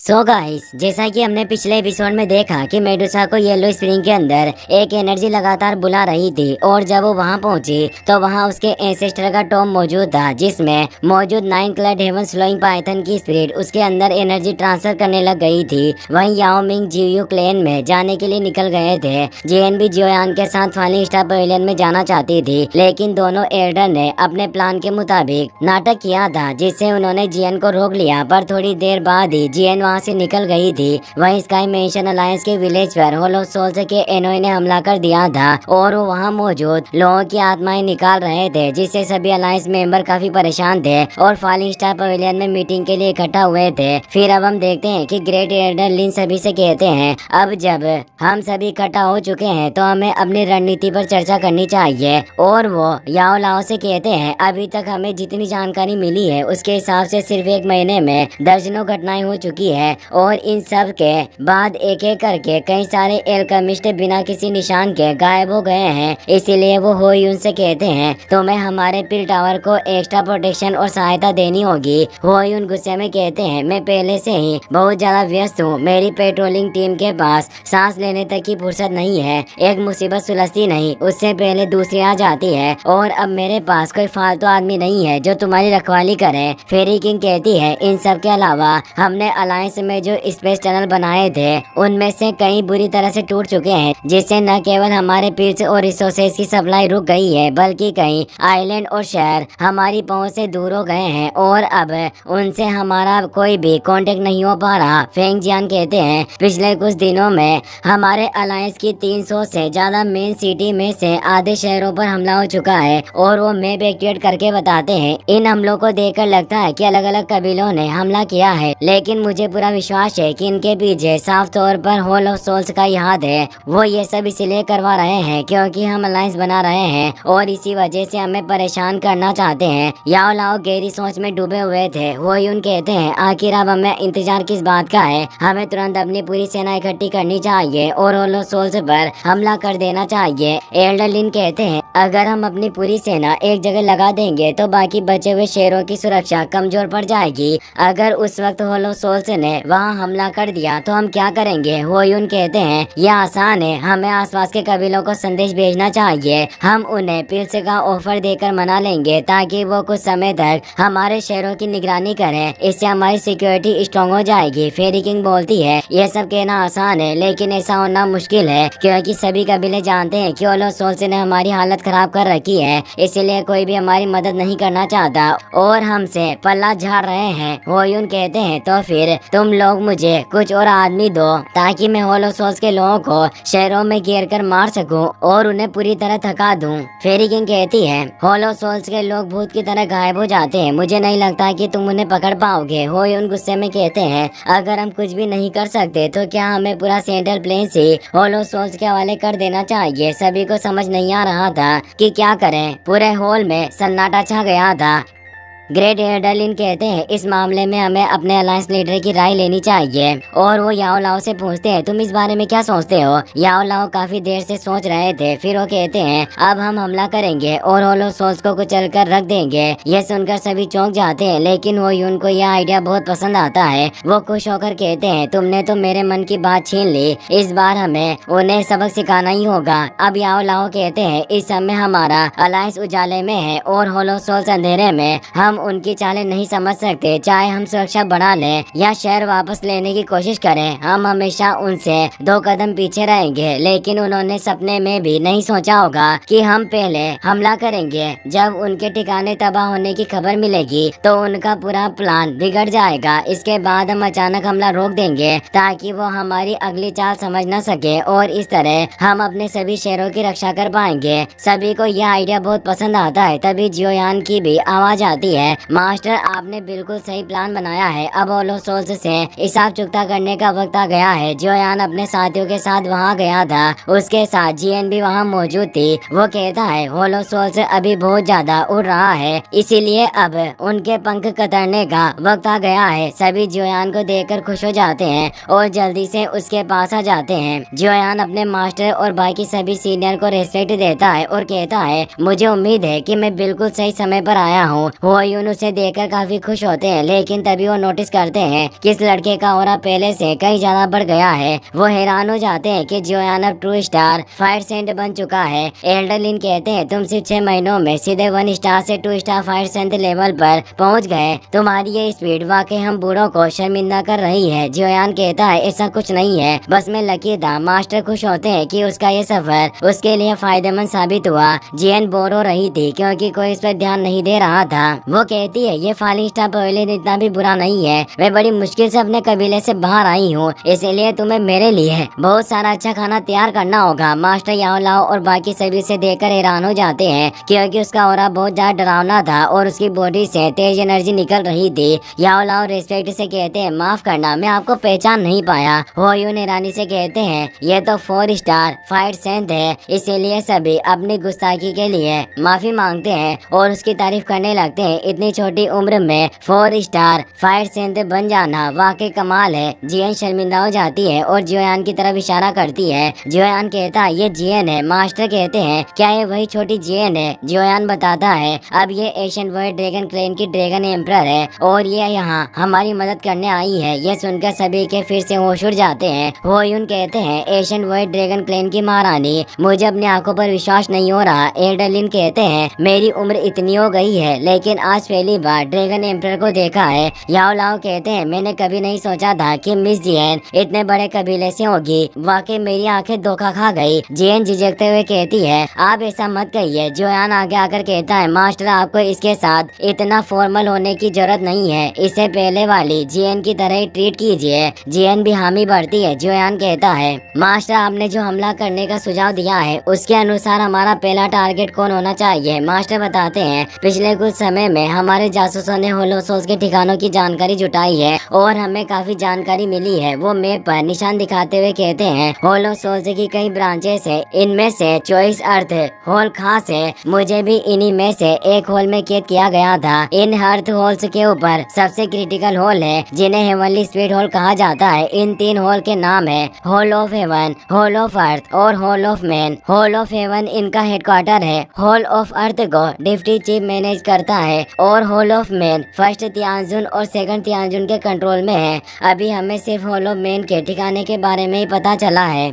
So guys, जैसा कि हमने पिछले एपिसोड में देखा कि मेडुसा को येलो स्प्रिंग के अंदर एक एनर्जी लगातार बुला रही थी और जब वो वहां पहुंची तो वहां उसके एंसेस्टर का टॉम मौजूद था, जिसमें मौजूद 9 क्लड हेवन स्लोइंग पाइथन की स्पिरिट उसके अंदर एनर्जी ट्रांसफर करने लग गई थी। वहीं याओ मिंग जियो क्लेन में जाने के लिए निकल गए थे। जेएन भी जियोयान के साथ फॉलिंग स्टार पवेलियन में जाना चाहती थी, लेकिन दोनों एल्डर ने अपने प्लान के मुताबिक नाटक किया था, जिससे उन्होंने जियन को रोक लिया। पर थोड़ी देर बाद ही जियन वहां से निकल गई थी। वहीं स्काई मेंशन अलायंस के विलेज पर होलो सोल्स के एनोई ने हमला कर दिया था और वो वहां मौजूद लोगों की आत्माएं निकाल रहे थे, जिससे सभी अलायंस मेंबर काफी परेशान थे और फॉलिंग स्टार पवेलियन में मीटिंग के लिए इकट्ठा हुए थे। फिर अब हम देखते हैं कि ग्रेट एल्डर लिन सभी से कहते हैं, अब जब हम सभी इकट्ठा हो चुके हैं तो हमें अपनी रणनीति पर चर्चा करनी चाहिए। और वो याओ लाओ से कहते हैं, अभी तक हमें जितनी जानकारी मिली है उसके हिसाब से सिर्फ 1 महीने में दर्जनों घटनाएं हो चुकी है और इन सब के बाद एक एक करके कई सारे एल्केमिस्ट बिना किसी निशान के गायब हो गए हैं। इसीलिए वो होयुन से कहते हैं, तुम्हें हमारे पिल टावर को एक्स्ट्रा प्रोटेक्शन और सहायता देनी होगी। होयुन गुस्से में कहते हैं, मैं पहले से ही बहुत ज्यादा व्यस्त हूँ, मेरी पेट्रोलिंग टीम के पास सांस लेने तक की फुर्सत नहीं है। एक मुसीबत सुलझती नहीं उससे पहले दूसरी आ जाती है और अब मेरे पास कोई फालतू आदमी नहीं है जो तुम्हारी रखवाली करे। फेरी किंग कहती है, इन सब के अलावा हमने अलायंस में जो स्पेस टनल बनाए थे उनमें से कई बुरी तरह से टूट चुके हैं, जिससे न केवल हमारे पिल्स और रिसोर्सेज की सप्लाई रुक गई है बल्कि कई आइलैंड और शहर हमारी पहुंच से दूर हो गए हैं और अब उनसे हमारा कोई भी कांटेक्ट नहीं हो पा रहा। फेंग जियान कहते हैं, पिछले कुछ दिनों में हमारे अलायंस की 300 से ज्यादा मेन सिटी में से आधे शहरों पर हमला हो चुका है और वो मैप एक्टिवेट करके बताते हैं। इन हमलों को देखकर लगता है कि अलग अलग कबीलों ने हमला किया है, लेकिन मुझे पूरा विश्वास है कि इनके पीछे साफ तौर पर होलो सोल्स का ही हाथ है। वो ये सब इसलिए करवा रहे हैं क्योंकि हम अलायंस बना रहे हैं और इसी वजह से हमें परेशान करना चाहते हैं। याओ लाओ गहरी सोच में डूबे हुए थे। वो यून कहते हैं, आखिर अब हमें इंतजार किस बात का है, हमें तुरंत अपनी पूरी सेना इकट्ठी करनी चाहिए और होलो सोल्स पर हमला कर देना चाहिए। एल्डर लिन कहते हैं, अगर हम अपनी पूरी सेना एक जगह लगा देंगे तो बाकी बचे हुए शहरों की सुरक्षा कमजोर पड़ जाएगी। अगर उस वक्त होलो सोल्स ने वहां हमला कर दिया तो हम क्या करेंगे। होयुन कहते हैं, यह आसान है, हमें आसपास के कबीलों को संदेश भेजना चाहिए। हम उन्हें पिल्स का ऑफर देकर मना लेंगे ताकि वो कुछ समय तक हमारे शहरों की निगरानी करें, इससे हमारी सिक्योरिटी स्ट्रॉन्ग हो जाएगी। फेरी किंग बोलती है, यह सब कहना आसान है लेकिन ऐसा होना मुश्किल है क्योंकि सभी कबीले जानते हैं कि होलो सोल्स ने हमारी हालत खराब कर रखी है, इसलिए कोई भी हमारी मदद नहीं करना चाहता और हमसे पल्ला झाड़ रहे हैं। होयुन कहते हैं, तो फिर तुम लोग मुझे कुछ और आदमी दो ताकि मैं होलो सोल्स के लोगों को शहरों में घेर कर मार सकूं और उन्हें पूरी तरह थका दूं। फेरी किंग कहती है, होलो सोल्स के लोग भूत की तरह गायब हो जाते हैं, मुझे नहीं लगता कि तुम उन्हें पकड़ पाओगे। होयुन गुस्से में कहते हैं, अगर हम कुछ भी नहीं कर सकते तो क्या हमें पूरा सेंट्रल प्लेन से होलो सोल्स के हवाले कर देना चाहिए। सभी को समझ नहीं आ रहा था कि क्या करें। पूरे हॉल में सन्नाटा छा गया था। ग्रेट एल्डर लिन कहते हैं, इस मामले में हमें अपने अलायंस लीडर की राय लेनी चाहिए और वो याओ लाओ से पूछते हैं, तुम इस बारे में क्या सोचते हो। याओ लाओ काफी देर से सोच रहे थे, फिर वो कहते हैं, अब हम हमला करेंगे और होलो सोल्स को कुचल कर रख देंगे। यह सुनकर सभी चौंक जाते हैं, लेकिन वो यून को यह आइडिया बहुत पसंद आता है। वो खुश होकर कहते हैं, तुमने तो मेरे मन की बात छीन ली, इस बार हमें उन्हें सबक सिखाना ही होगा। अब याओ लाओ कहते हैं, इस समय हमारा अलायंस उजाले में है और होलो सोल्स अंधेरे में, हम उनकी चालें नहीं समझ सकते। चाहे हम सुरक्षा बढ़ा लें या शहर वापस लेने की कोशिश करें, हम हमेशा उनसे 2 कदम पीछे रहेंगे। लेकिन उन्होंने सपने में भी नहीं सोचा होगा कि हम पहले हमला करेंगे। जब उनके ठिकाने तबाह होने की खबर मिलेगी तो उनका पूरा प्लान बिगड़ जाएगा। इसके बाद हम अचानक हमला रोक देंगे ताकि वो हमारी अगली चाल समझ न सके और इस तरह हम अपने सभी शहरों की रक्षा कर पाएंगे। सभी को यह आइडिया बहुत पसंद आता है। तभी जियोयान की भी आवाज आती है, मास्टर आपने बिल्कुल सही प्लान बनाया है, अब होलो सोल्स से हिसाब चुकता करने का वक्त आ गया है। जियोयान अपने साथियों के साथ वहाँ गया था, उसके साथ जियन भी वहाँ मौजूद थी। वो कहता है, होलो सोल्स अभी बहुत ज्यादा उड़ रहा है, इसीलिए अब उनके पंख कतरने का वक्त आ गया है। सभी जियोयान को देखकर खुश हो जाते हैं और जल्दी से उसके पास आ जाते हैं। जियोयान अपने मास्टर और बाकी सभी सीनियर को रेस्पेक्ट देता है और कहता है, मुझे उम्मीद है कि मैं बिल्कुल सही समय पर आया हूँ। यून उसे देखकर काफी खुश होते हैं, लेकिन तभी वो नोटिस करते हैं कि इस लड़के का ऑरा पहले से कई ज्यादा बढ़ गया है। वो हैरान हो जाते हैं कि जोयान अब 2 स्टार फाइट सेंट बन चुका है। एल्डर लिन कहते हैं तुम सिर्फ 6 महीनों में सीधे 1 स्टार से 2 स्टार फाइट सेंट लेवल पर पहुंच गए। तुम्हारी ये स्पीड वाकई हम बूढ़ों को शर्मिंदा कर रही है। जोयान कहता है ऐसा कुछ नहीं है, बस मैं लकी था। मास्टर खुश होते हैं कि उसका ये सफर उसके लिए फायदेमंद साबित हुआ। जियन बोर हो रही थी क्योंकि कोई इस पर ध्यान नहीं दे रहा था। वो कहती है ये फालिंग स्टार पवेलियन इतना भी बुरा नहीं है। मैं बड़ी मुश्किल से अपने कबीले से बाहर आई हूँ, इसीलिए तुम्हें मेरे लिए बहुत सारा अच्छा खाना तैयार करना होगा। मास्टर याओ लाओ और बाकी सभी से देखकर हैरान हो जाते हैं क्योंकि उसका ऑरा बहुत ज्यादा डरावना था और उसकी बॉडी से तेज एनर्जी निकल रही थी। याओ लाओ रिस्पेक्ट से कहते हैं माफ करना, मैं आपको पहचान नहीं पाया। हो यून हैरानी से कहते हैं ये तो 4 स्टार फाइट सेंट है, इसीलिए सभी अपनी गुस्ताखी के लिए माफी मांगते हैं और उसकी तारीफ करने लगते हैं। इतनी छोटी उम्र में 4 स्टार फाइट सेंट बन जाना वाकई कमाल है। जियन शर्मिंदा हो जाती है और जोयान की तरफ इशारा करती है। जोयान कहता है ये जियन है। मास्टर कहते हैं क्या ये वही छोटी जियन है? जोयान बताता है अब ये एशियन वर्ल्ड ड्रैगन क्लेन की ड्रैगन एम्परर है और ये यहाँ हमारी मदद करने आई है। ये सुनकर सभी के फिर से होश उड़ जाते हैं। हो यून कहते हैं एशियन वर्ल्ड ड्रैगन क्लेन की महारानी, मुझे अपनी आंखों पर विश्वास नहीं हो रहा। एल्डरलिन कहते हैं मेरी उम्र इतनी हो गई है लेकिन आज पहली बार ड्रैगन एम्परर को देखा है। याओ लाओ कहते हैं मैंने कभी नहीं सोचा था कि मिस जियन इतने बड़े कबीले से होगी। वाकई मेरी आंखें धोखा खा गई। जियन झिझकते हुए कहती है आप ऐसा मत कहिए। जोयान आगे आकर कहता है मास्टर आपको इसके साथ इतना फॉर्मल होने की जरूरत नहीं है, इसे पहले वाली जियन की तरह ही ट्रीट कीजिए। जियन भी हामी भरती है। जोयान कहता है मास्टर आपने जो हमला करने का सुझाव दिया है उसके अनुसार हमारा पहला टारगेट कौन होना चाहिए? मास्टर बताते हैं पिछले कुछ समय में हमारे जासूसों ने होलोसोल्स के ठिकानों की जानकारी जुटाई है और हमें काफी जानकारी मिली है। वो मैप पर निशान दिखाते हुए कहते हैं होलोसोल्स की कई ब्रांचेस है, इनमें से चॉइस अर्थ होल खास है। मुझे भी इन्हीं में से एक होल में कैद किया गया था। इन अर्थ होल्स के ऊपर सबसे क्रिटिकल होल है जिन्हें हेवनली स्पीड होल कहा जाता है। इन 3 होल के नाम है hall of heaven, hall of earth और hall of man. Hall of heaven इनका हेडक्वार्टर है। होल ऑफ अर्थ को डिप्टी चीफ मैनेज करता है और hall of man first Tianjun और सेकंड तियानजुन के कंट्रोल में है। अभी हमें सिर्फ होल ऑफ मैन के ठिकाने के बारे में ही पता चला है।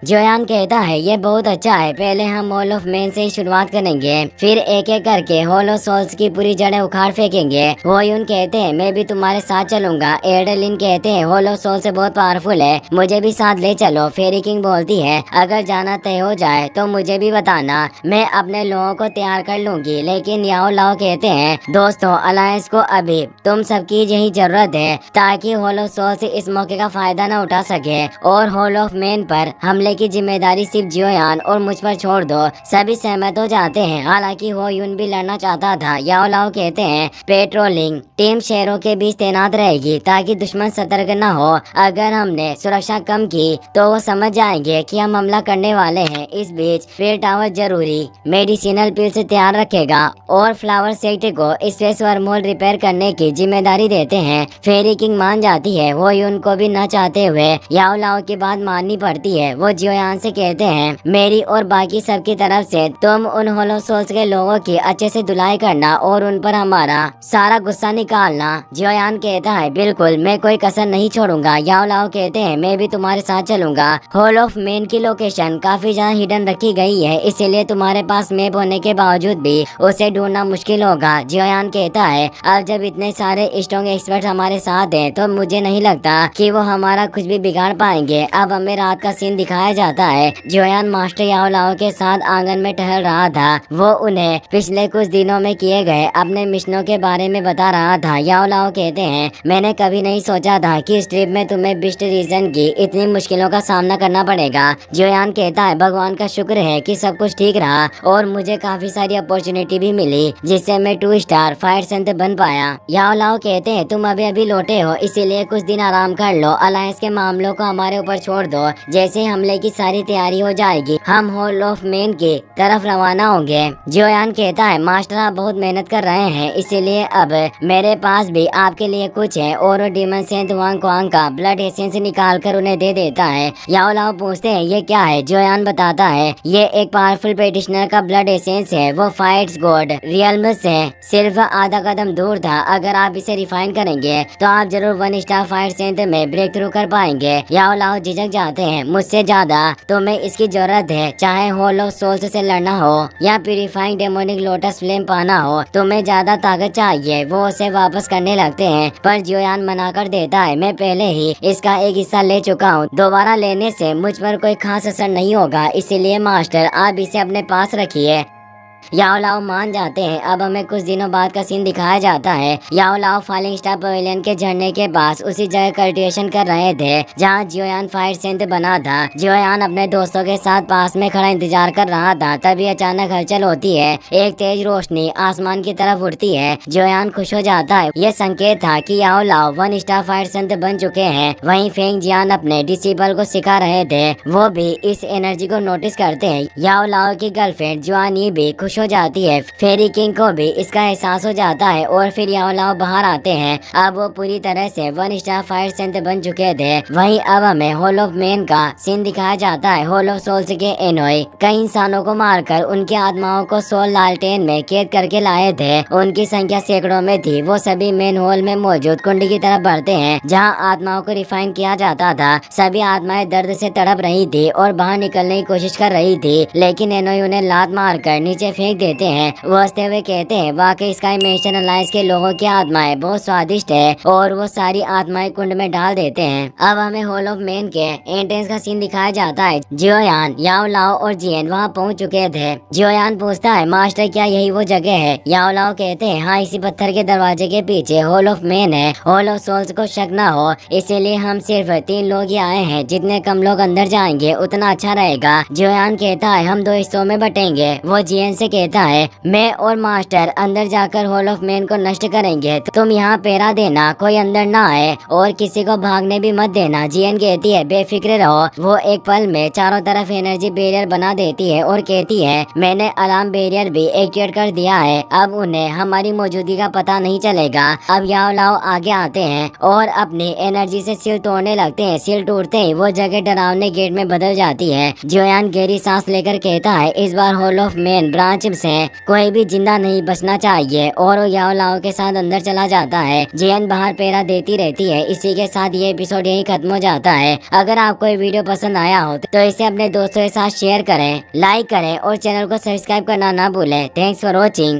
जोयान कहता है ये बहुत अच्छा है, पहले हम हॉल ऑफ मैन से ही शुरुआत करेंगे, फिर एक एक करके होलो सोल्स की पूरी जड़ें उखाड़ फेंकेंगे। वो यून कहते हैं मैं भी तुम्हारे साथ चलूंगा। एडलिन कहते हैं होलो सोल से बहुत पावरफुल है, मुझे भी साथ ले चलो। फेरी किंग बोलती है अगर जाना तय हो जाए तो मुझे भी बताना, मैं अपने लोगों को तैयार कर लूंगी। लेकिन याओ लाओ कहते हैं दोस्तों अलायंस को अभी तुम सबकी यही जरूरत है ताकि होलो सोल से इस मौके का फायदा न उठा सके और हॉल ऑफ मैन पर हमले की जिम्मेदारी सिर्फ जोयान और मुझ पर छोड़ दो। सभी सहमत हो जाते हैं। हालांकि हो यून भी लड़ना चाहता था। याओ लाओ कहते हैं पेट्रोलिंग टीम शहरों के बीच तैनात रहेगी ताकि दुश्मन सतर्क न हो। अगर हमने सुरक्षा कम की तो वो समझ जाएंगे कि हम हमला करने वाले हैं। इस बीच फेयर टावर जरूरी मेडिसिनल पिल से तैयार रखेगा और फ्लावर सेक्ट को स्पेस वर्महोल रिपेयर करने की जिम्मेदारी देते हैं। फेरी किंग मान जाती है। वो यून को भी न चाहते हुए याओ लाओ की बात माननी पड़ती है। वो जोयान से कहते हैं मेरी और बाकी सबकी तरफ से तुम उन होलोसोल्स के लोगों की अच्छे से धुलाई करना और उन पर हमारा सारा गुस्सा निकालना। जोयान कहता है बिल्कुल, मैं कोई कसर नहीं छोड़ूंगा। याओ लाओ कहते हैं मैं भी तुम्हारे साथ चलूंगा। हॉल ऑफ मैन की लोकेशन काफी ज्यादा हिडन रखी गई है, इसीलिए तुम्हारे पास मैप होने के बावजूद भी उसे ढूंढना मुश्किल होगा। जोयान कहता है अब जब इतने सारे स्ट्रॉन्ग एक्सपर्ट हमारे साथ हैं तो मुझे नहीं लगता कि वो हमारा कुछ भी बिगाड़ पाएंगे। अब हमें रात का सीन दिखाया जाता है। जोयान मास्टर याओ लाओ के साथ आंगन में टहल रहा था। वो उन्हें पिछले कुछ दिनों में किए गए अपने मिशनों के बारे में बता रहा था। याओ लाओ कहते हैं मैंने कभी नहीं सोचा था कि इस ट्रिप में तुम्हें बिस्ट रीजन की इतनी मुश्किलों का सामना करना पड़ेगा। जोयान कहता है भगवान का शुक्र है कि सब कुछ ठीक रहा और मुझे काफी सारी अपॉर्चुनिटी भी मिली जिससे मैं 2 स्टार फाइट सेंटर बन पाया। याओ लाओ कहते हैं तुम अभी लौटे हो इसीलिए कुछ दिन आराम कर लो। अलायंस के मामलों को हमारे ऊपर छोड़ दो। जैसे हमले हमले की सारी तैयारी हो जाएगी, हम हॉल ऑफ मैन की तरफ रवाना होंगे। जियोयान कहता है मास्टर आप बहुत मेहनत कर रहे हैं, इसीलिए अब मेरे पास भी आपके लिए कुछ है, और डीमन सेंट वांग क्वांग का ब्लड एसेंस निकाल कर उन्हें दे देता है। याओ लाओ पूछते हैं ये क्या है। जियोयान बताता है ये एक पावरफुल पेटिशनर का ब्लड एसेंस है, वो फाइट्स गॉड रियल्म से सिर्फ आधा कदम दूर था। अगर आप इसे रिफाइन करेंगे तो आप जरूर 1 स्टार फाइट सेंटर में ब्रेक थ्रू कर पाएंगे। याओ लाओ झिझक जाते हैं, मुझसे ज्यादा तुम्हें इसकी जरूरत है, चाहे हॉल ऑफ सोल्स से लड़ना हो या प्यूरिफाइंग डेमोनिक लोटस फ्लेम पाना हो, तुम्हें ज्यादा ताकत चाहिए। वो उसे वापस करने लगते हैं पर जियोयान मना कर देता है मैं पहले ही इसका एक हिस्सा ले चुका हूँ, दोबारा लेने से मुझ पर कोई खास असर नहीं होगा, इसीलिए मास्टर आप इसे अपने पास रखिए। याओ लाओ मान जाते हैं। अब हमें कुछ दिनों बाद का सीन दिखाया जाता है। याओ लाओ फॉलिंग स्टार पवेलियन के झरने के पास उसी जगह कल्टिवेशन कर रहे थे जहां जियोयान फाइट सेंटर बना था। जियोयान अपने दोस्तों के साथ पास में खड़ा इंतजार कर रहा था, तभी अचानक हलचल होती है, एक तेज रोशनी आसमान की तरफ उड़ती है। जियोयान खुश हो जाता है, ये संकेत था कि याओ लाओ 1 स्टार फाइट सेंटर बन चुके हैं। वहीं फेंग जियान अपने डिसिपल को सिखा रहे थे, वो भी इस एनर्जी को नोटिस करते हैं। याओ लाओ की गर्लफ्रेंड जुआनी भी खुश हो जाती है, फेरी किंग को भी इसका एहसास हो जाता है और फिर याओ लाओ बाहर आते हैं। अब वो पूरी तरह से 1 स्टार फाइट सेंटर बन चुके थे। वहीं अब हमें हॉल ऑफ मैन का सीन दिखाया जाता है। हॉल ऑफ सोल्स के एनोई कई इंसानों को मारकर उनकी आत्माओं को सोल लालटेन में कैद करके लाए थे। उनकी संख्या सैकड़ों में थी। वो सभी मेन हॉल में मौजूद कुंडी की तरफ बढ़ते हैं जहाँ आत्माओं को रिफाइन किया जाता था। सभी आत्माएं दर्द से तड़प रही थी और बाहर निकलने की कोशिश कर रही थी, लेकिन एनोई उन्हें लात मारकर नीचे फेंक देते हैं। वो हंसते हुए कहते हैं वाकई स्काई मेशन अलायंस के लोगों की आत्माएं बहुत स्वादिष्ट है, और वो सारी आत्माएं कुंड में डाल देते हैं। अब हमें हॉल ऑफ मैन के एंट्रेंस का सीन दिखाया जाता है। जियोयान, याओ लाओ और जियन वहाँ पहुँच चुके थे। जियोयान पूछता है मास्टर क्या यही वो जगह है। याओ लाओ कहते हैं हाँ, इसी पत्थर के दरवाजे के पीछे हॉल ऑफ मैन है। हॉल ऑफ सोल्स को शक न हो, इसीलिए हम सिर्फ 3 लोग ही आए हैं। जितने कम लोग अंदर जाएंगे उतना अच्छा रहेगा। जियोयान कहता है हम 2 हिस्सों में बटेंगे। वो जियन से कहता है मैं और मास्टर अंदर जाकर हॉल ऑफ मैन को नष्ट करेंगे, तो तुम यहाँ पहरा देना, कोई अंदर ना आए और किसी को भागने भी मत देना। जियन कहती है बेफिक्र रहो। वो एक पल में चारों तरफ एनर्जी बैरियर बना देती है और कहती है मैंने अलार्म बैरियर भी एक्टिवेट कर दिया है, अब उन्हें हमारी मौजूदगी का पता नहीं चलेगा। अब याओ लाओ आगे आते हैं और अपनी एनर्जी से सील तोड़ने लगते हैं। सील टूटते ही वो जगह डरावने गेट में बदल जाती है। जियोयान गहरी सांस लेकर कहता है इस बार हॉल ऑफ मैन ब्रांच से कोई भी जिंदा नहीं बचना चाहिए, और वो याओ लाओ के साथ अंदर चला जाता है। जियन बाहर पहरा देती रहती है। इसी के साथ ये एपिसोड यही खत्म हो जाता है। अगर आपको ये वीडियो पसंद आया हो तो इसे अपने दोस्तों के साथ शेयर करें, लाइक करें और चैनल को सब्सक्राइब करना ना भूलें। Thanks for watching.